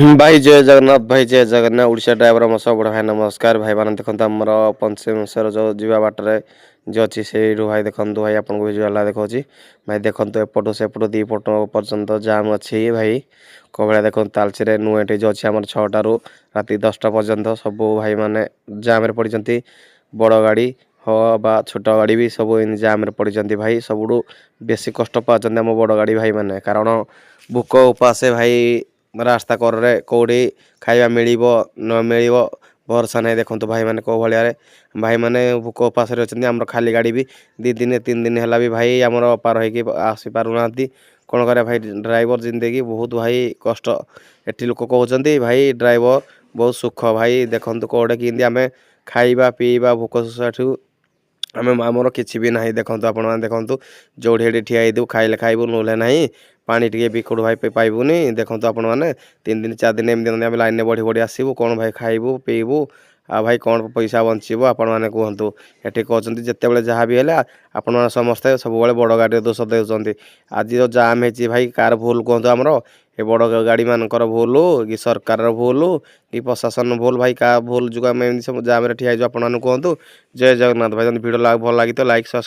भाई जय जगन्नाथ भाई जय जगन्नाथ ओडिशा ड्राइवर मो सब बड़ भाई नमस्कार भाई मान देखो आमर पंचमेश्वर जो जीवा बाटर जो अच्छी से भाई देखो भाई आपको विजुआल देखा भाई देखो एपटू सेपटू दी पट पर्यंत जाम अच्छी भाई कौ भाया देखो तालचेर नुएटी जो अच्छी आम 6टारू राति 10टा पर्यंत सब भाई मैंने जाम पड़ी बड़ गाड़ी हो बा छोट गाड़ी भी सब जाम पड़ी भाई सबुठ बेसी कष्ट पाते आम बड़ गाड़ी भाई मैंने कारण भूक उपासे भाई रास्ता कड़े कौड़ी खाଇବା मिलिबो न मिलिबो भरोसा नहीं देखो भाई मैंने कौ भाया भाई मैंने भूक उपास अच्छे आम खाली गाड़ी भी 2 दिन 3 दिन है भी भाई आमर पार हो आसी पारना कौन कर भाई ड्राइवर जिंदगी बहुत भाई कष्ट एटी लोक कहते भाई ड्राइवर बहुत सुख भाई देखो कौटे कि आम खाଇବା पीवा भूक शोषाठू आम आमर किसी भी ना देखो आपण देखूँ जो ठिया खाइले खाइबू ना ना पानी टे भी कौट भाई पाइबुनि देखो आपण मैंने 3 दिन 4 दिन एमती लाइन बढ़ी बढ़ी आसबू कौन भाई खाइबू पीबू आ भाई कौन पैसा बचब आपण मैंने कहतु ये कहते जिते जहाँ भी है आपण समस्ते सब बड़ गाड़ी दोष देते आज जो जाम है भाई कार भूल कहतु आमर ये बड़ गाड़ी मानकर भूल कि सरकार भूल कि प्रशासन भूल भाई का भूल जो आम सब जाम ठिया आपने कहतु जय जगन्नाथ भाई भिडियो भल लगी तो लाइक सब्सक्राइब